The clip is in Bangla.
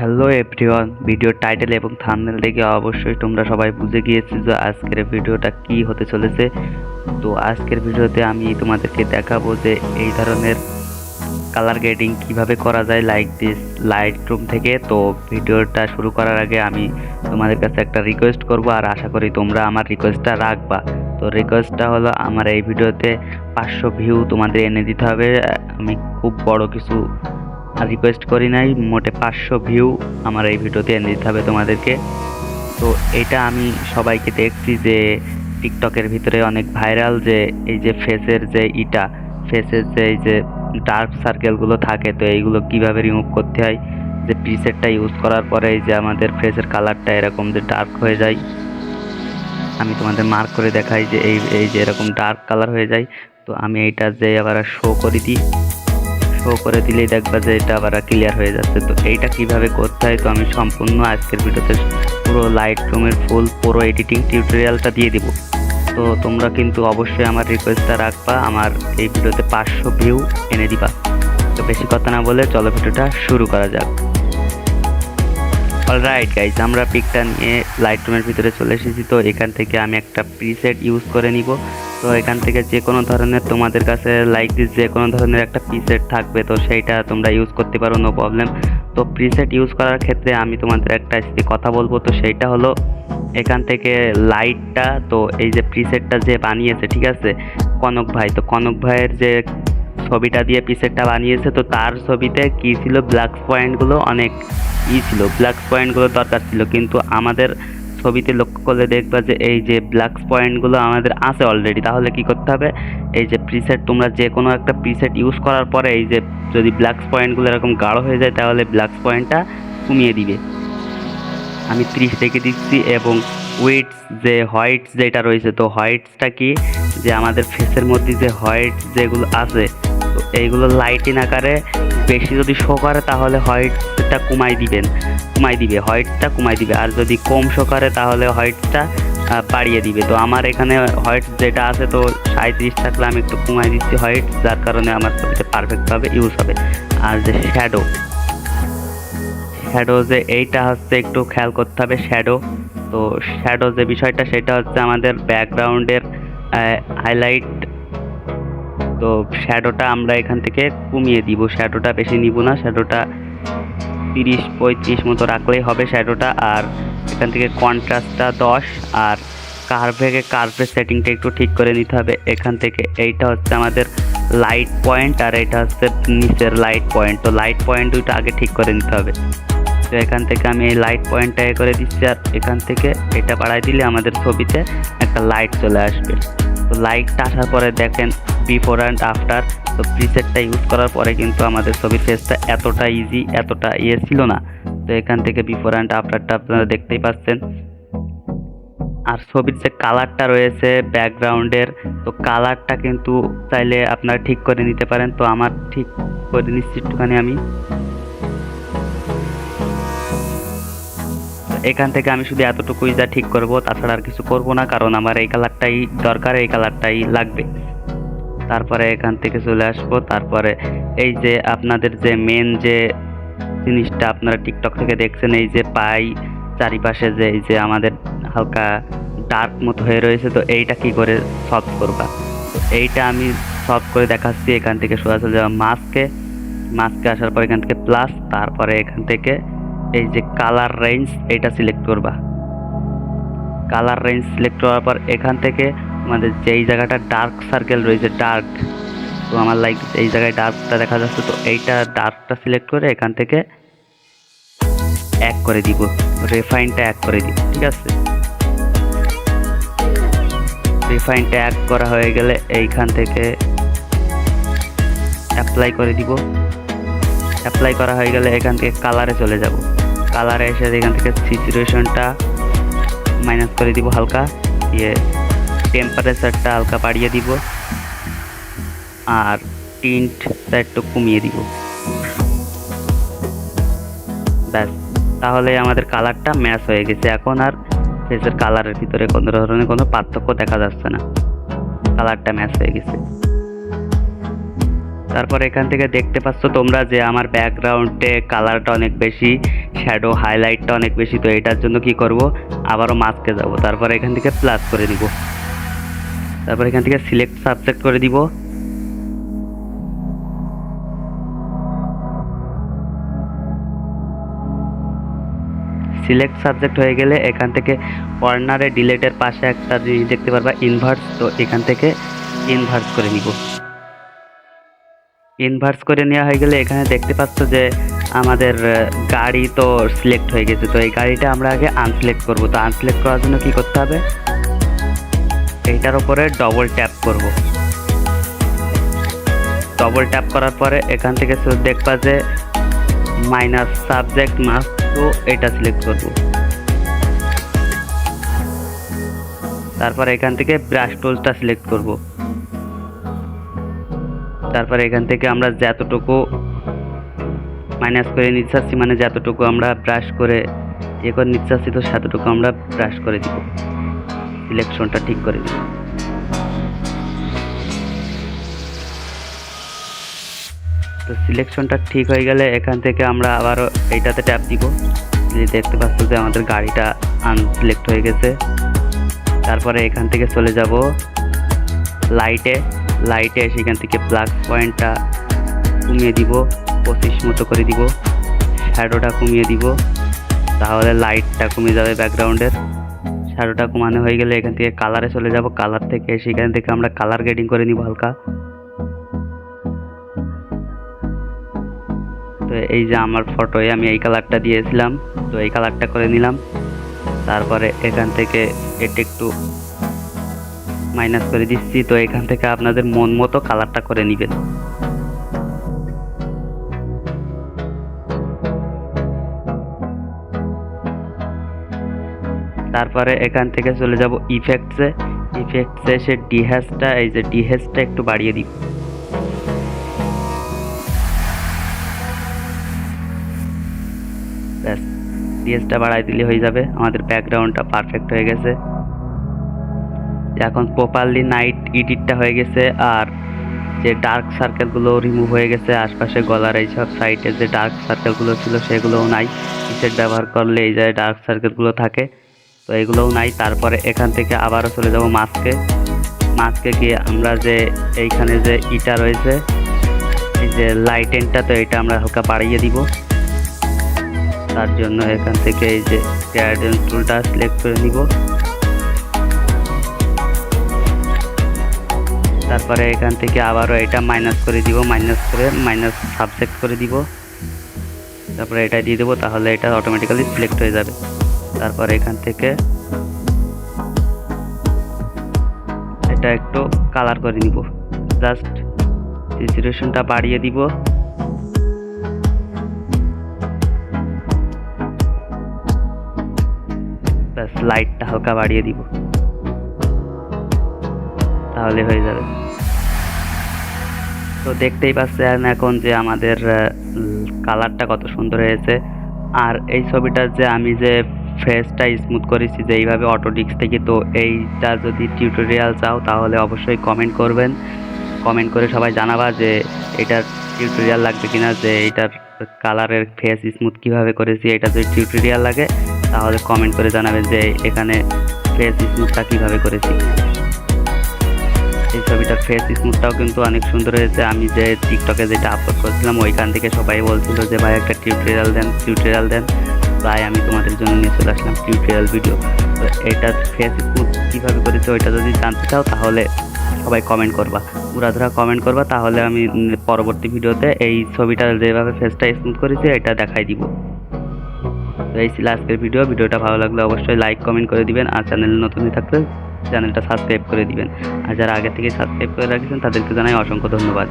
হ্যালো এভরিওয়ান, ভিডিওর টাইটেল এবং থাম্বনেল দেখে অবশ্যই তোমরা সবাই বুঝে গিয়েছো যে আজকের ভিডিওটা কি হতে চলেছে। তো আজকের ভিডিওতে আমি তোমাদেরকে দেখাবো যে এই ধরনের কালার গ্রেডিং কিভাবে করা যায় লাইক দিস লাইটরুম থেকে। তো ভিডিওটা শুরু করার আগে আমি তোমাদের কাছে একটা রিকোয়েস্ট করব, আর আশা করি তোমরা আমার রিকোয়েস্টটা রাখবা। তো রিকোয়েস্টটা হলো, আমার এই ভিডিওতে 500 ভিউ তোমাদের এনে দিতে হবে। আমি খুব বড় কিছু রিকোয়েস্ট করি নাই, মোটে 500 ভিউ আমার এই ভিডিওতে এনে দিতে হবে তোমাদেরকে। তো এটা আমি সবাইকে দেখছি যে টিকটকের ভিতরে অনেক ভাইরাল, যে এই যে ফেসের যে ফেসের যে এই যে ডার্ক সার্কেলগুলো থাকে, তো এইগুলো কিভাবে রিমুভ করতে হয়। যে প্রিসেটটা ইউজ করার পরে এই যে আমাদের ফেসের কালারটা এরকম যে ডার্ক হয়ে যায়, আমি তোমাদের মার্ক করে দেখাই যে এই যে এরকম ডার্ক কালার হয়ে যায়। তো আমি এইটা যে আবার শো করে দিই, শো করে দিলেই দেখবা যে এটা আবার ক্লিয়ার হয়ে যাচ্ছে। তো এইটা কিভাবে করতে হয়, তো আমি সম্পূর্ণ আজকের ভিডিওতে পুরো লাইটরুমের ফুল পুরো এডিটিং টিউটোরিয়ালটা দিয়ে দিব। তো তোমরা কিন্তু অবশ্যই আমার রিকোয়েস্টটা রাখবা, আমার এই ভিডিওতে 500 ভিউ এনে দিবা। তো বেশি কথা না বলে চলো ভিডিওটা শুরু করা যাক। অলরাইট গাইজ, আমরা পিকটা নিয়ে লাইটরুমের ভিতরে চলে এসেছি। তো এখান থেকে আমি একটা প্রিসেট ইউজ করে নিব। তো এখান থেকে যে কোনো ধরনের তোমাদের কাছে লাইক দিস যে কোনো ধরনের একটা প্রিসেট থাকবে, তো সেইটা তোমরা ইউজ করতে পারো, নো প্রবলেম। তো প্রিসেট ইউজ করার ক্ষেত্রে আমি তোমাদের একটা কথা বলবো, তো সেইটা হলো এখান থেকে লাইটটা, তো এই যে প্রিসেটটা যে বানিয়েছে, ঠিক আছে, কনক ভাই। তো কনক ভাইয়ের যে ছবিটা দিয়ে প্রিসেটটা বানিয়েছে, তো তার ছবিতে কি ছিল, ব্ল্যাক পয়েন্টগুলো অনেক ছিল, ব্ল্যাক পয়েন্টগুলো দরকার ছিল, কিন্তু আমাদের ছবিতে লক্ষ্য করলে দেখবা যে এই যে ব্ল্যাক পয়েন্টগুলো আমাদের আছে অলরেডি। তাহলে কি করতে হবে, এই যে প্রিসেট তোমরা যে কোনো একটা প্রিসেট ইউজ করার পরে এই যে যদি ব্ল্যাক পয়েন্টগুলো এরকম গাঢ় হয়ে যায়, তাহলে ব্ল্যাক পয়েন্টটা কমিয়ে দিবে। আমি 30 রেখে দিচ্ছি। এবং উইডস যে হোয়াইটস যেটা রয়েছে, তো হোয়াইটসটা কি, যে আমাদের ফেসের মধ্যে যে হোয়াইটস যেগুলো আছে, তো এইগুলো লাইটিং আকারে বেশি যদি শো করে তাহলে হোয়াইটসটা কমাই দিবে, হোয়াইটসটা কমাই দিবে। আর যদি কম শো করে তাহলে হোয়াইটসটা বাড়িয়ে দিবে। তো আমার এখানে হোয়াইটস যেটা আছে, তো 37 থাকলে আমি একটু কমাই দিচ্ছি হোয়াইটস, যার কারণে আমার ছবিতে পারফেক্টভাবে ইউজ হবে। আর যে শ্যাডো যে এইটা হচ্ছে একটু খেয়াল করতে হবে শ্যাডো। তো শ্যাডো যে বিষয়টা, সেটা হচ্ছে আমাদের ব্যাকগ্রাউন্ডের হাইলাইট। তো শ্যাডোটা আমরা এখান থেকে কমিয়ে দিব, শ্যাডোটা বেশি নিব না, শ্যাডোটা 30-35 মতো রাখলেই হবে শ্যাডোটা। আর এখান থেকে কন্ট্রাস্টটা 10, আর কার্ভের সেটিংটা একটু ঠিক করে নিতে হবে। এখান থেকে এইটা হচ্ছে আমাদের লাইট পয়েন্ট, আর এটা হচ্ছে নিচের লাইট পয়েন্ট। তো লাইট পয়েন্ট দুইটা আগে ঠিক করে নিতে হবে। তো এখান থেকে আমি এই লাইট পয়েন্টটা করে দিচ্ছি, আর এখান থেকে এটা বাড়াই দিলে আমাদের ছবিতে একটা লাইট চলে আসবে। তো লাইটটা আসার পরে দেখেন বিফোর অ্যান্ড আফটার। তো প্রিসেটটা ইউজ করার পরে কিন্তু আমাদের ছবির ফেসটা এতটা ইজি, এতটা ছিল না। তো এখান থেকে বিফোর অ্যান্ড আফটারটা আপনারা দেখতেই পাচ্ছেন। আর ছবির যে কালারটা রয়েছে ব্যাকগ্রাউন্ডের, তো কালারটা কিন্তু চাইলে আপনারা ঠিক করে নিতে পারেন। তো আমার ঠিক করে নিচ্ছি একটুখানি আমি। এখান থেকে আমি শুধু এতটুকুই যা ঠিক করব, তাছাড়া আর কিছু করব না, কারণ আমার এই কালারটাই দরকার, এই কালারটাই লাগবে। তারপরে এখান থেকে চলে আসবো। তারপরে এই যে আপনাদের যে মেন যে জিনিসটা আপনারা টিকটক থেকে দেখছেন, এই যে পাই চারিপাশে যে এই যে আমাদের হালকা ডার্ক মতো হয়ে রয়েছে, তো এইটা কি করে সলভ করবা, তো এইটা আমি সলভ করে দেখাচ্ছি। এখান থেকে সোজা চলে যাওয়া মাস্কে আসার পর এখান থেকে প্লাস, তারপরে এখান থেকে এই যে কালার রেঞ্জ, এইটা সিলেক্ট করবা। কালার রেঞ্জ সিলেক্ট করার পর এখান থেকে আমাদের যেই জায়গাটা ডার্ক সার্কেল রয়েছে, ডার্ক, তো আমার লাইক এই জায়গায় ডার্কটা দেখা যাচ্ছে, তো এইটা ডার্কটা সিলেক্ট করে এখান থেকে এক করে দিব, রিফাইনটা এক করে দিব, ঠিক আছে। রিফাইনটা এক করা হয়ে গেলে এইখান থেকে অ্যাপ্লাই করে দিব। অ্যাপ্লাই করা হয়ে গেলে এখান থেকে কালারে চলে যাব। কালারে এসে এখান থেকে স্যাচুরেশনটা মাইনাস করে দিব হালকা, দিয়ে টেম্পারেচারটা হালকা বাড়িয়ে দিব, আর টিন্টটা একটু কমিয়ে দিব। ব্যাস, তাহলে আমাদের কালারটা ম্যাচ হয়ে গেছে। এখন আর ফেসের কালারের ভিতরে কোনো ধরনের কোনো পার্থক্য দেখা যাচ্ছে না, কালারটা ম্যাচ হয়ে গেছে। তারপর এখান থেকে দেখতে পাচ্ছ তোমরা যে আমার ব্যাকগ্রাউন্ডে কালারটা অনেক বেশি শ্যাডো হাইলাইটটা অনেক বেশি, তো এটার জন্য কি করব, আবারও মাস্কে যাব, তারপরে এখান থেকে প্লাস করে দিব, তারপর এখান থেকে সিলেক্ট সাবজেক্ট করে দিব। সিলেক্ট সাবজেক্ট হয়ে গেলে এখান থেকে কর্নারে ডিলেটের পাশে একটা জিনিস দেখতে পারবা ইনভার্স, তো এখান থেকে ইনভার্স করে নিব। ইনভার্স করে নেওয়া হয়ে গেলে এখানে দেখতে পাচ্ছ যে আমাদের গাড়ি তো সিলেক্ট হয়ে গেছে। তো এই গাড়িটা আমরা আগে আনসিলেক্ট করব। তো আনসিলেক্ট করার জন্য কি করতে হবে, এইটার উপরে ডবল ট্যাপ করব। ডবল ট্যাপ করার পরে এখান থেকে দেখবা যে মাইনাস সাবজেক্ট মাস্ক, তো এটা সিলেক্ট করব। তারপর এখান থেকে ব্রাশ টুলসটা সিলেক্ট করব। তারপর এখান থেকে আমরা যতটুকু মাইনাস করে নিতে চাচ্ছি, মানে যতটুকু আমরা ব্রাশ করে ইয়ে করে নিতে চাচ্ছি, তো ততটুকু আমরা ব্রাশ করে দিব, সিলেকশনটা ঠিক করে দিব। তো সিলেকশনটা ঠিক হয়ে গেলে এখান থেকে আমরা আবারও এইটাতে ট্যাপ দিব। দেখতে পাচ্ছ যে আমাদের গাড়িটা আনসিলেক্ট হয়ে গেছে। তারপরে এখান থেকে চলে যাব লাইটে এসে এখান থেকে প্লাস পয়েন্টটা কমিয়ে দিব, 25 মতো করে দিব। শ্যাডোটা কমিয়ে দিব, তাহলে লাইটটা কমে যাবে ব্যাকগ্রাউন্ডের। শ্যাডোটা কমানো হয়ে গেলে এখান থেকে কালারে চলে যাব। কালার থেকে এসে এখান থেকে আমরা কালার গ্রেডিং করে নিব হালকা। তো এই যে আমার ফটোয় আমি এই কালারটা দিয়েছিলাম, তো এই কালারটা করে নিলাম। তারপরে এখান থেকে এটা একটু মাইনাস করে দিচ্ছি। তো এখান থেকে আপনাদের মন মতো কালারটা করে নেবেন। তারপরে এখান থেকে চলে যাব ইফেক্টসে এসে ডিহ্যাশটা, এই যে ডিহ্যাশটা একটু বাড়িয়ে দিব। ব্যাস, ডিহ্যাশটা বাড়াই দিলে হয়ে যাবে, আমাদের ব্যাকগ্রাউন্ডটা পারফেক্ট হয়ে গেছে। এখন প্রপারলি নাইট এডিটটা হয়ে গেছে, আর যে ডার্ক সার্কেলগুলো রিমুভ হয়ে গেছে, আশপাশে গলার এইসব সাইডে যে ডার্ক সার্কেলগুলো ছিল সেগুলোও নাই। প্রিসেট ব্যবহার করলে এই যে ডার্ক সার্কেলগুলো থাকে, তো এগুলোও নাই। তারপরে এখান থেকে আবারও চলে যাব মাস্কে গিয়ে আমরা যে এইখানে যে ইটা রয়েছে, এই যে লাইটেনটা, তো এটা আমরা হালকা বাড়িয়ে দিব। তার জন্য এখান থেকে এই যে গ্রেডিয়েন্ট টুলটা সিলেক্ট করে নিব। তারপরে এখান থেকে আবারও এটা মাইনাস করে দিব, মাইনাস সাবজেক্ট করে দিব। তারপরে এটা দিয়ে দেবো, তাহলে এটা অটোমেটিক্যালি সিলেক্ট হয়ে যাবে। তারপরে এখান থেকে এটা একটু কালার করে নিব, জাস্ট স্যাচুরেশনটা বাড়িয়ে দিব। ব্যাস, লাইটটা হালকা বাড়িয়ে দিব, তাহলে হয়ে যাবে। তো দেখতেই পাচ্ছেন এখন যে আমাদের কালারটা কত সুন্দর হয়েছে। আর এই ছবিটার যে আমি যে ফেসটা স্মুথ করেছি যে এইভাবে অটোডিস্ক থেকে, তো এইটা যদি টিউটোরিয়াল চাও তাহলে অবশ্যই কমেন্ট করবেন। কমেন্ট করে সবাই জানাবা যে এটার টিউটোরিয়াল লাগবে কিনা, যে এইটার কালারের ফেস স্মুথ কিভাবে করেছি। এটা যদি টিউটোরিয়াল লাগে তাহলে কমেন্ট করে জানাবেন যে এখানে ফেস স্মুথটা কিভাবে করেছি। এই ছবিটার ফেস স্মুথটাও কিন্তু অনেক সুন্দর হয়েছে। আমি যে টিকটকে যেটা আপলোড করেছিলাম ওইখান থেকে সবাই বলছিল যে ভাই একটা টিউটোরিয়াল দেন, তাই আমি তোমাদের জন্য নিয়ে চলে আসলাম টিউটোরিয়াল ভিডিও। তো এটা ফেস স্মুথ কীভাবে করেছে ওইটা যদি জানতে চাও তাহলে সবাই কমেন্ট করবা, উড়াধুরা কমেন্ট করবা, তাহলে আমি পরবর্তী ভিডিওতে এই ছবিটা যেভাবে ফেসটা স্মুথ করেছি এটা দেখাই দিব। তো এই ছিল আজকের ভিডিওটা ভালো লাগলে অবশ্যই লাইক কমেন্ট করে দিবেন, আর চ্যানেলে নতুন থাকলে চ্যানেলটা সাবস্ক্রাইব করে দিবেন। আর যারা আগে থেকে সাবস্ক্রাইব করে রাখছেন তাদেরকে জানাই অসংখ্য ধন্যবাদ।